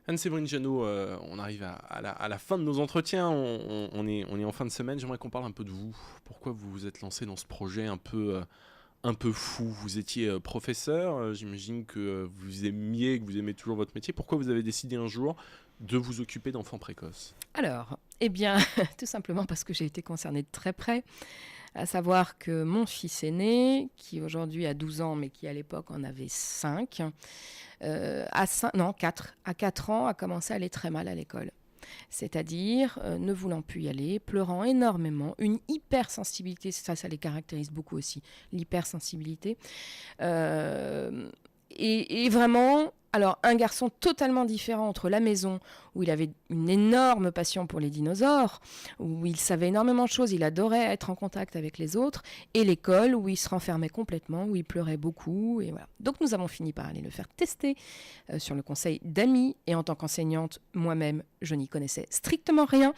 Anne-Séverine Jeannot, on arrive à la fin de nos entretiens, on est en fin de semaine, j'aimerais qu'on parle un peu de vous. Pourquoi vous vous êtes lancé dans ce projet un peu fou? Vous étiez professeur, j'imagine que vous aimiez, que vous aimez toujours votre métier. Pourquoi vous avez décidé un jour de vous occuper d'enfants précoces? Alors, eh bien, tout simplement parce que j'ai été concernée de très près, à savoir que mon fils aîné, qui aujourd'hui a 12 ans, mais qui à l'époque en avait 5, non 4, à 4 ans, a commencé à aller très mal à l'école. C'est-à-dire ne voulant plus y aller, pleurant énormément, une hypersensibilité, ça les caractérise beaucoup aussi, l'hypersensibilité. Et vraiment, alors un garçon totalement différent entre la maison, où il avait une énorme passion pour les dinosaures, où il savait énormément de choses, il adorait être en contact avec les autres, et l'école, où il se renfermait complètement, où il pleurait beaucoup, et voilà. Donc nous avons fini par aller le faire tester sur le conseil d'amis, et en tant qu'enseignante, moi-même, je n'y connaissais strictement rien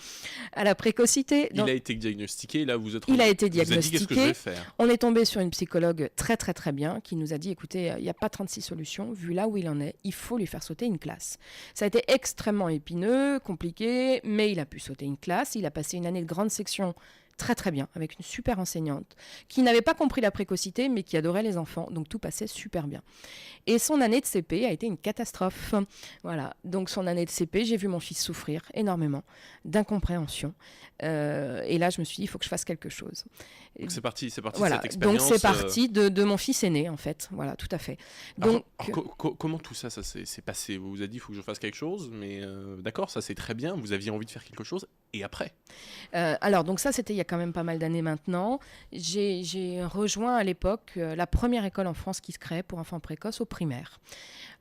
à la précocité. Il a été diagnostiqué, là vous êtes... Il a été vous avez dit, qu'est-ce que je diagnostiqué. vais faire? On est tombé sur une psychologue très très très bien qui nous a dit, écoutez, il n'y a pas 36 solutions, vu là où il en est, il faut lui faire sauter une classe. Ça a été extrêmement épineux, compliqué, mais il a pu sauter une classe. Il a passé une année de grande section très très bien, avec une super enseignante, qui n'avait pas compris la précocité, mais qui adorait les enfants, donc tout passait super bien. Et son année de CP a été une catastrophe. Voilà, donc son année de CP, j'ai vu mon fils souffrir énormément d'incompréhension. Et là, je me suis dit, il faut que je fasse quelque chose. Donc c'est parti Voilà, de cette expérience. donc c'est parti de mon fils aîné, en fait. Voilà, tout à fait. Donc, comment tout ça s'est passé? Vous vous avez dit, il faut que je fasse quelque chose, mais d'accord, ça c'est très bien, vous aviez envie de faire quelque chose, et après? Alors, donc ça, c'était il y a quand même pas mal d'années maintenant. J'ai rejoint à l'époque la première école en France qui se créait pour enfants précoces au primaire.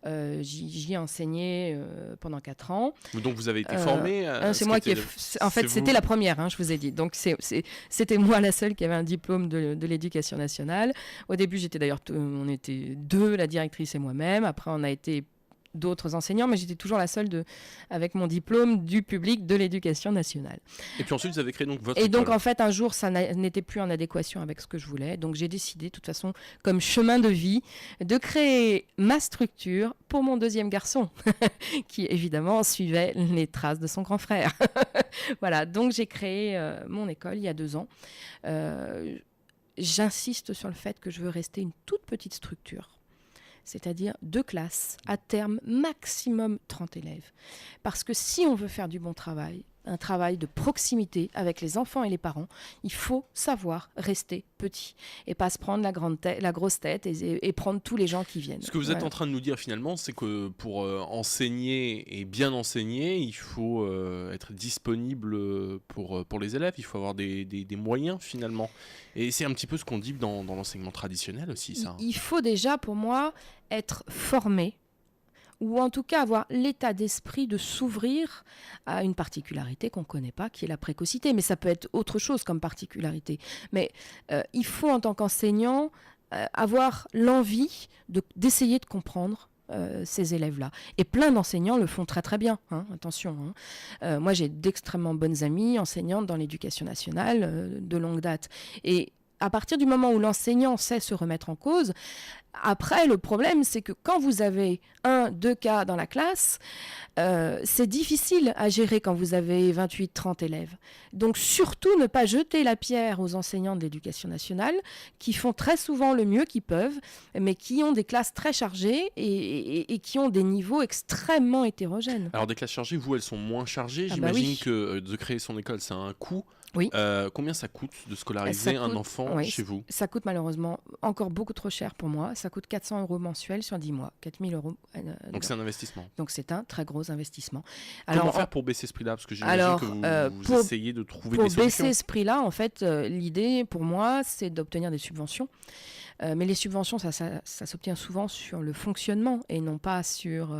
J'y ai enseigné pendant 4 ans. Donc vous avez été formé C'est moi qui en fait, c'était la première, hein, je vous ai dit. Donc c'était moi la seule qui avait un diplôme de l'éducation nationale. Au début, j'étais d'ailleurs, on était 2, la directrice et moi-même. Après, on a été d'autres enseignants, mais j'étais toujours la seule avec mon diplôme du public de l'éducation nationale. Et puis ensuite, vous avez créé donc votre école. Et donc, école. en fait, un jour, ça n'était plus en adéquation avec ce que je voulais. Donc, j'ai décidé, de toute façon, comme chemin de vie, de créer ma structure pour mon deuxième garçon, qui, évidemment, suivait les traces de son grand frère. Voilà, donc j'ai créé mon école il y a 2 ans. J'insiste sur le fait que je veux rester une toute petite structure. C'est-à-dire 2 classes, à terme maximum 30 élèves. Parce que si on veut faire du bon travail, un travail de proximité avec les enfants et les parents, il faut savoir rester petit et pas se prendre la grosse tête et prendre tous les gens qui viennent. Ce que vous êtes en train de nous dire finalement, c'est que pour enseigner et bien enseigner, il faut être disponible pour les élèves, il faut avoir des moyens finalement. Et c'est un petit peu ce qu'on dit dans l'enseignement traditionnel aussi, ça. Il faut déjà, pour moi, être formé, ou en tout cas avoir l'état d'esprit de s'ouvrir à une particularité qu'on ne connaît pas, qui est la précocité. Mais ça peut être autre chose comme particularité. Mais il faut, en tant qu'enseignant, avoir l'envie d'essayer de comprendre ces élèves-là. Et plein d'enseignants le font très très bien, hein, attention. Hein. Moi, j'ai d'extrêmement bonnes amies enseignantes dans l'éducation nationale de longue date. Et à partir du moment où l'enseignant sait se remettre en cause, après, le problème, c'est que quand vous avez 1, 2 cas dans la classe, c'est difficile à gérer quand vous avez 28, 30 élèves. Donc, surtout, ne pas jeter la pierre aux enseignants de l'éducation nationale qui font très souvent le mieux qu'ils peuvent, mais qui ont des classes très chargées et qui ont des niveaux extrêmement hétérogènes. Alors, des classes chargées, vous, elles sont moins chargées. J'imagine que de créer son école, c'est un coût. Oui. Combien ça coûte de scolariser un enfant chez vous? Ça coûte malheureusement encore beaucoup trop cher pour moi. Ça coûte 400 € mensuels sur 10 mois, 4000 €. Donc c'est un investissement. Donc c'est un très gros investissement. Comment faire pour baisser ce prix-là? Parce que j'imagine que vous essayez de trouver des solutions. Pour baisser ce prix-là, en fait, l'idée pour moi, c'est d'obtenir des subventions. Mais les subventions, ça s'obtient souvent sur le fonctionnement et non pas sur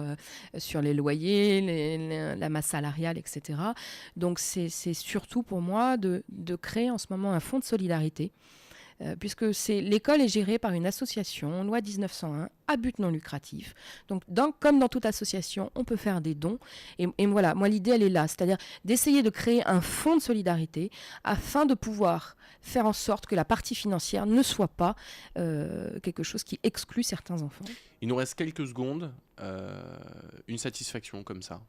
les loyers, la masse salariale, etc. Donc c'est surtout pour moi de créer en ce moment un fonds de solidarité. Puisque l'école est gérée par une association, loi 1901, à but non lucratif. Donc, comme dans toute association, on peut faire des dons. Et voilà, moi, l'idée, elle est là. C'est-à-dire d'essayer de créer un fonds de solidarité afin de pouvoir faire en sorte que la partie financière ne soit pas quelque chose qui exclut certains enfants. Il nous reste quelques secondes. Une satisfaction comme ça.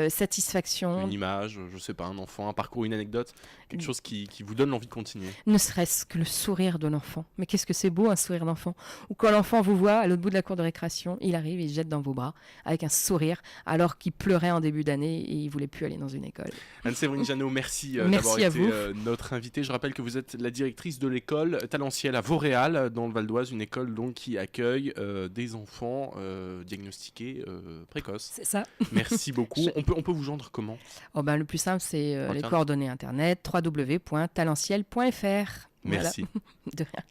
satisfaction. Une image, je sais pas, un enfant, un parcours, une anecdote, quelque chose qui vous donne l'envie de continuer. Ne serait-ce que le sourire de l'enfant. Mais qu'est-ce que c'est beau, un sourire d'enfant. Ou quand l'enfant vous voit à l'autre bout de la cour de récréation, il arrive et il se jette dans vos bras avec un sourire alors qu'il pleurait en début d'année et il voulait plus aller dans une école. Anne-Séverine Jeannot, merci, Merci d'avoir à été vous. notre invitée. Je rappelle que vous êtes la directrice de l'école Talentiel à Vauréal, dans le Val d'Oise, une école donc qui accueille des enfants diagnostiqués précoces. C'est ça. Merci beaucoup. On peut vous joindre comment? Le plus simple, c'est les Internet. coordonnées internet www.talentiel.fr. Merci. Voilà. De rien.